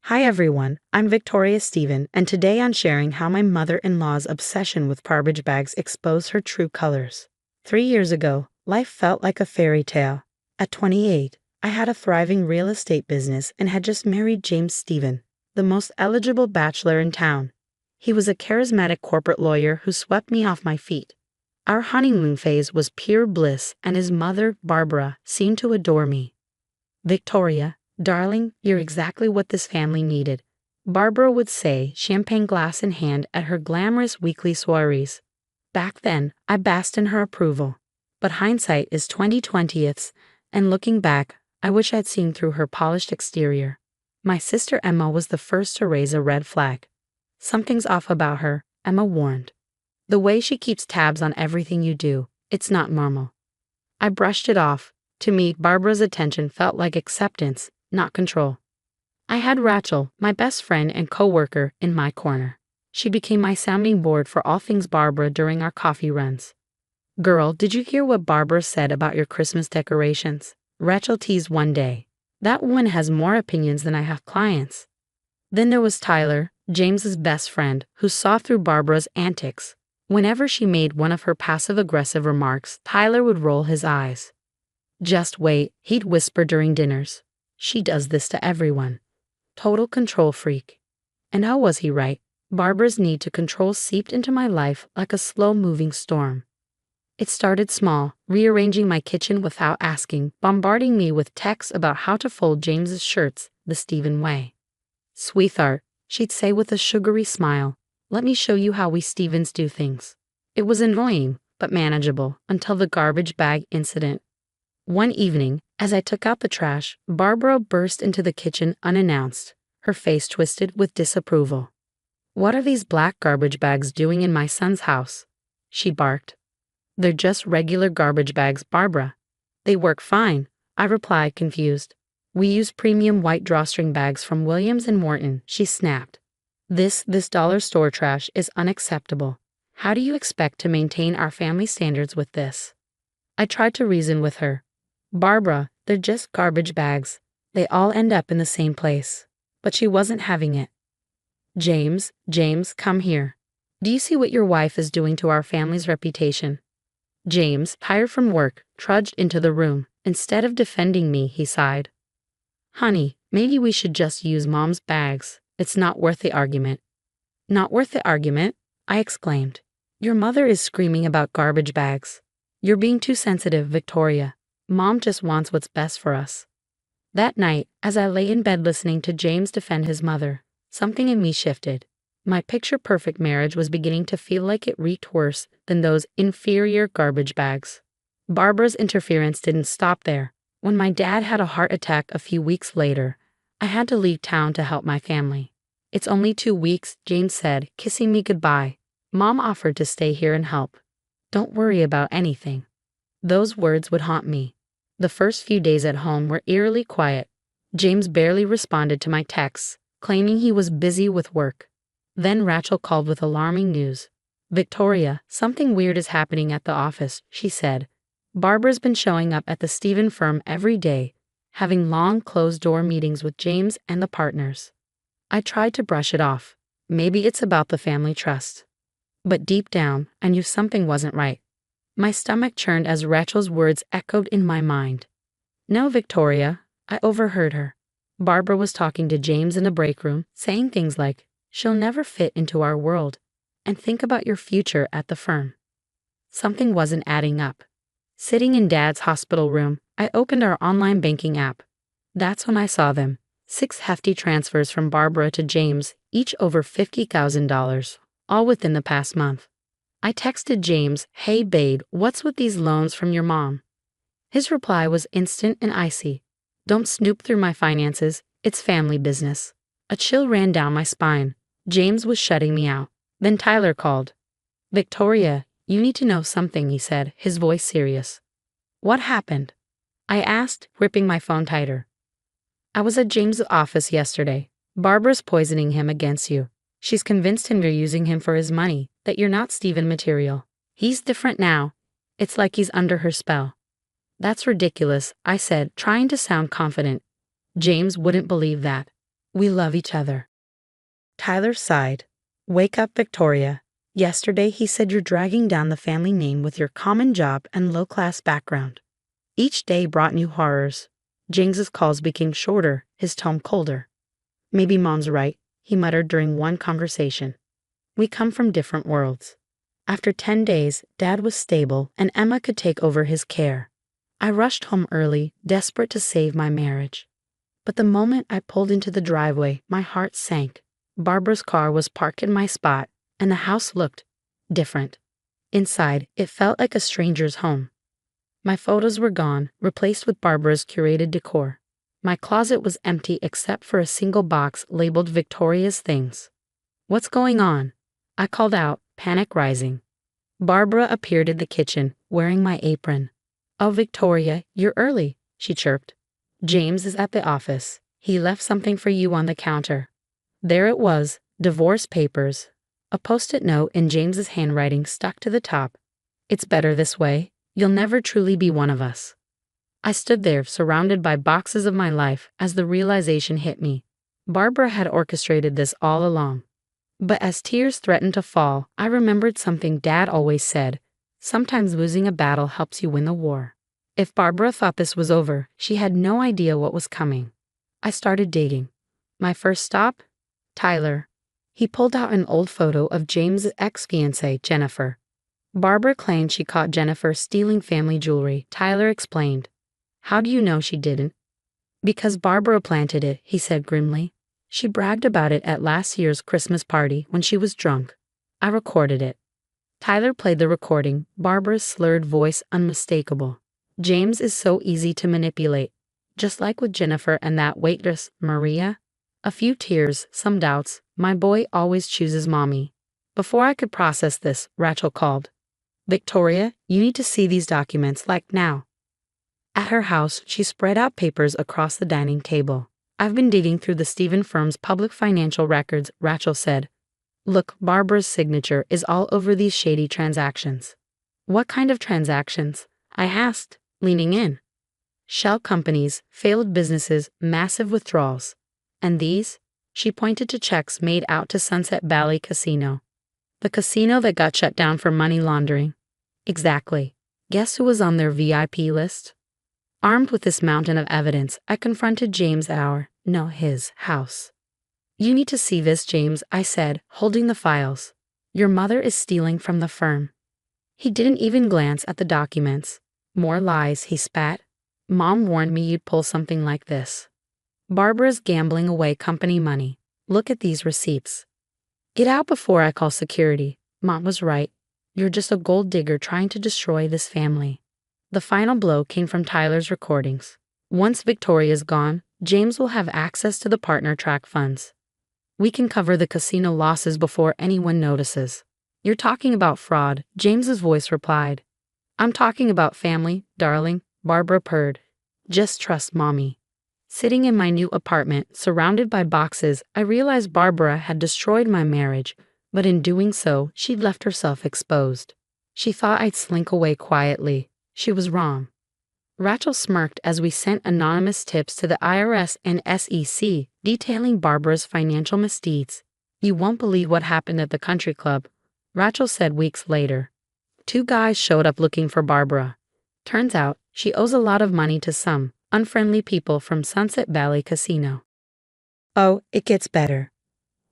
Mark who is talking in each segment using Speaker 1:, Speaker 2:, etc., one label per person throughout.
Speaker 1: Hi everyone, I'm Victoria Stephen, and today I'm sharing how my mother-in-law's obsession with garbage bags exposed her true colors. 3 years ago, life felt like a fairy tale. At 28, I had a thriving real estate business and had just married James Stephen, the most eligible bachelor in town. He was a charismatic corporate lawyer who swept me off my feet. Our honeymoon phase was pure bliss, and his mother, Barbara, seemed to adore me. Victoria, darling, you're exactly what this family needed, Barbara would say, champagne glass in hand at her glamorous weekly soirees. Back then, I basked in her approval. But hindsight is 20/20ths, and looking back, I wish I'd seen through her polished exterior. My sister Emma was the first to raise a red flag. Something's off about her, Emma warned. The way she keeps tabs on everything you do, it's not normal. I brushed it off. To me, Barbara's attention felt like acceptance, not control. I had Rachel, my best friend and co-worker, in my corner. She became my sounding board for all things Barbara during our coffee runs. "Girl, did you hear what Barbara said about your Christmas decorations?" Rachel teased one day. "That woman has more opinions than I have clients." Then there was Tyler, James's best friend, who saw through Barbara's antics. Whenever she made one of her passive-aggressive remarks, Tyler would roll his eyes. "Just wait," he'd whisper during dinners. "She does this to everyone." Total control freak. And how was he right? Barbara's need to control seeped into my life like a slow-moving storm. It started small, rearranging my kitchen without asking, bombarding me with texts about how to fold James's shirts the Stephen way. "Sweetheart," she'd say with a sugary smile, "let me show you how we Stevens do things." It was annoying, but manageable, until the garbage bag incident. One evening, as I took out the trash, Barbara burst into the kitchen unannounced, her face twisted with disapproval. "What are these black garbage bags doing in my son's house?" she barked. "They're just regular garbage bags, Barbara." "They work fine," I replied, confused. "We use premium white drawstring bags from Williams & Morton," she snapped. This dollar store trash is unacceptable. How do you expect to maintain our family standards with this?" I tried to reason with her. "Barbara, they're just garbage bags. They all end up in the same place." But she wasn't having it. James, come here. Do you see what your wife is doing to our family's reputation?" James, tired from work, trudged into the room. Instead of defending me, he sighed. "Honey, maybe we should just use Mom's bags. It's not worth the argument." "Not worth the argument?" I exclaimed. "Your mother is screaming about garbage bags." "You're being too sensitive, Victoria. Mom just wants what's best for us." That night, as I lay in bed listening to James defend his mother, something in me shifted. My picture-perfect marriage was beginning to feel like it reeked worse than those inferior garbage bags. Barbara's interference didn't stop there. When my dad had a heart attack a few weeks later, I had to leave town to help my family. "It's only 2 weeks," James said, kissing me goodbye. "Mom offered to stay here and help. Don't worry about anything." Those words would haunt me. The first few days at home were eerily quiet. James barely responded to my texts, claiming he was busy with work. Then Rachel called with alarming news. "Victoria, something weird is happening at the office," she said. "Barbara's been showing up at the Stephen firm every day, having long closed-door meetings with James and the partners." I tried to brush it off. Maybe it's about the family trust. But deep down, I knew something wasn't right. My stomach churned as Rachel's words echoed in my mind. "No, Victoria," I overheard her. Barbara was talking to James in the break room, saying things like, "She'll never fit into our world, and think about your future at the firm." Something wasn't adding up. Sitting in Dad's hospital room, I opened our online banking app. That's when I saw them. 6 hefty transfers from Barbara to James, each over $50,000, all within the past month. I texted James, "Hey babe, what's with these loans from your mom?" His reply was instant and icy. "Don't snoop through my finances, it's family business." A chill ran down my spine. James was shutting me out. Then Tyler called. "Victoria, you need to know something," he said, his voice serious. "What happened?" I asked, gripping my phone tighter. "I was at James' office yesterday. Barbara's poisoning him against you. She's convinced him you're using him for his money, that you're not Stephen material. He's different now. It's like he's under her spell." "That's ridiculous," I said, trying to sound confident. James wouldn't believe that. We love each other. Tyler sighed. Wake up, Victoria. Yesterday he said you're dragging down the family name with your common job and low-class background. Each day brought new horrors. James's calls became shorter, his tone colder. Maybe Mom's right, he muttered during one conversation. We come from different worlds. After 10 days, Dad was stable and Emma could take over his care. I rushed home early, desperate to save my marriage. But the moment I pulled into the driveway, my heart sank. Barbara's car was parked in my spot, and the house looked different. Inside, it felt like a stranger's home. My photos were gone, replaced with Barbara's curated decor. My closet was empty except for a single box labeled Victoria's Things. What's going on? I called out, panic rising. Barbara appeared in the kitchen, wearing my apron. Oh, Victoria, you're early, she chirped. James is at the office. He left something for you on the counter. There it was, divorce papers. A post-it note in James's handwriting stuck to the top. It's better this way. You'll never truly be one of us. I stood there, surrounded by boxes of my life, as the realization hit me. Barbara had orchestrated this all along. But as tears threatened to fall, I remembered something Dad always said. Sometimes losing a battle helps you win the war. If Barbara thought this was over, she had no idea what was coming. I started digging. My first stop? Tyler. He pulled out an old photo of James' ex-fiancée, Jennifer. Barbara claimed she caught Jennifer stealing family jewelry. Tyler explained. How do you know she didn't? Because Barbara planted it, he said grimly. She bragged about it at last year's Christmas party when she was drunk. I recorded it. Tyler played the recording, Barbara's slurred voice unmistakable. James is so easy to manipulate. Just like with Jennifer and that waitress, Maria. A few tears, some doubts. My boy always chooses mommy. Before I could process this, Rachel called. Victoria, you need to see these documents, like now. At her house, she spread out papers across the dining table. I've been digging through the Stephen firm's public financial records, Rachel said. Look, Barbara's signature is all over these shady transactions. What kind of transactions? I asked, leaning in. Shell companies, failed businesses, massive withdrawals. And these? She pointed to checks made out to Sunset Valley Casino. The casino that got shut down for money laundering. Exactly. Guess who was on their VIP list? Armed with this mountain of evidence, I confronted James at his house. You need to see this, James, I said, holding the files. Your mother is stealing from the firm. He didn't even glance at the documents. More lies, he spat. Mom warned me you'd pull something like this. Barbara's gambling away company money. Look at these receipts. Get out before I call security. Mom was right. You're just a gold digger trying to destroy this family. The final blow came from Tyler's recordings. Once Victoria's gone, James will have access to the partner track funds. We can cover the casino losses before anyone notices. You're talking about fraud, James's voice replied. I'm talking about family, darling, Barbara purred. Just trust mommy. Sitting in my new apartment, surrounded by boxes, I realized Barbara had destroyed my marriage, but in doing so, she'd left herself exposed. She thought I'd slink away quietly. She was wrong. Rachel smirked as we sent anonymous tips to the IRS and SEC detailing Barbara's financial misdeeds. You won't believe what happened at the country club, Rachel said weeks later. 2 guys showed up looking for Barbara. Turns out, she owes a lot of money to some unfriendly people from Sunset Valley Casino. Oh, it gets better.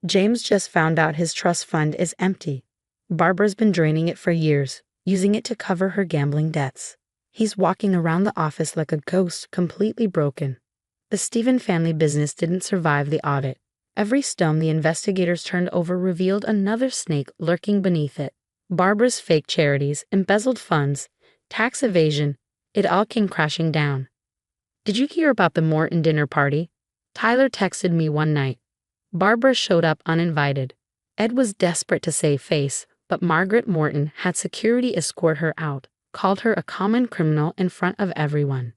Speaker 1: James just found out his trust fund is empty. Barbara's been draining it for years, using it to cover her gambling debts. He's walking around the office like a ghost, completely broken. The Stephen family business didn't survive the audit. Every stone the investigators turned over revealed another snake lurking beneath it. Barbara's fake charities, embezzled funds, tax evasion, it all came crashing down. Did you hear about the Morton dinner party? Tyler texted me one night. Barbara showed up uninvited. Ed was desperate to save face, but Margaret Morton had security escort her out, called her a common criminal in front of everyone.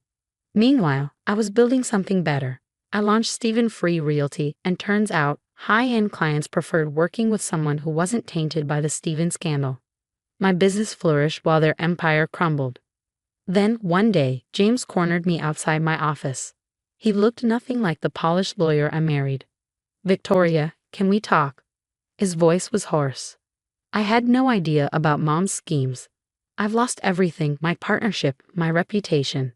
Speaker 1: Meanwhile, I was building something better. I launched Stephen Free Realty, and turns out, high-end clients preferred working with someone who wasn't tainted by the Stephen scandal. My business flourished while their empire crumbled. Then, one day, James cornered me outside my office. He looked nothing like the polished lawyer I married. Victoria, can we talk? His voice was hoarse. I had no idea about Mom's schemes. I've lost everything, my partnership, my reputation.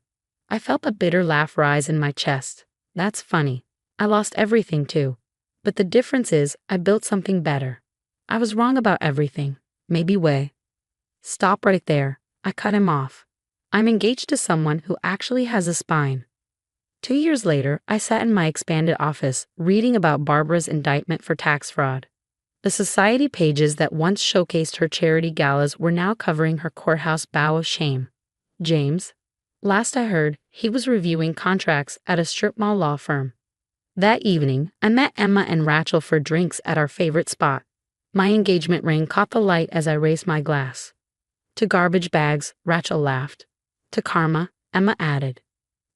Speaker 1: I felt a bitter laugh rise in my chest. That's funny. I lost everything too. But the difference is, I built something better. I was wrong about everything. Maybe way. Stop right there. I cut him off. I'm engaged to someone who actually has a spine. 2 years later, I sat in my expanded office, reading about Barbara's indictment for tax fraud. The society pages that once showcased her charity galas were now covering her courthouse bow of shame. James. Last I heard, he was reviewing contracts at a strip mall law firm. That evening, I met Emma and Rachel for drinks at our favorite spot. My engagement ring caught the light as I raised my glass. To garbage bags, Rachel laughed. To karma, Emma added.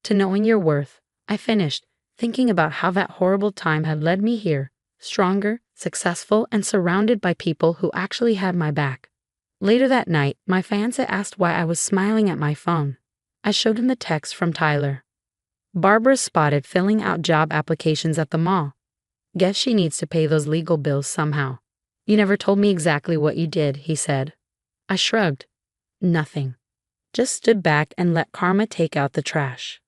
Speaker 1: To knowing your worth, I finished, thinking about how that horrible time had led me here, stronger, successful, and surrounded by people who actually had my back. Later that night, my fiancé asked why I was smiling at my phone. I showed him the text from Tyler. Barbara spotted filling out job applications at the mall. Guess she needs to pay those legal bills somehow. You never told me exactly what you did, he said. I shrugged. Nothing. Just stood back and let karma take out the trash.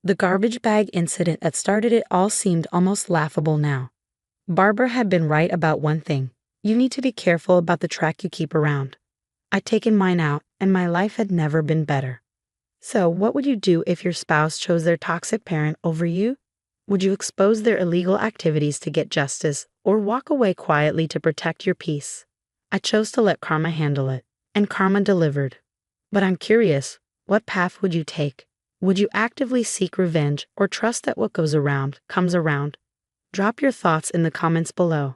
Speaker 1: The garbage bag incident that started it all seemed almost laughable now. Barbara had been right about one thing. You need to be careful about the track you keep around. I'd taken mine out, and my life had never been better. So, what would you do if your spouse chose their toxic parent over you? Would you expose their illegal activities to get justice, or walk away quietly to protect your peace? I chose to let karma handle it, and karma delivered. But I'm curious, what path would you take? Would you actively seek revenge or trust that what goes around comes around? Drop your thoughts in the comments below.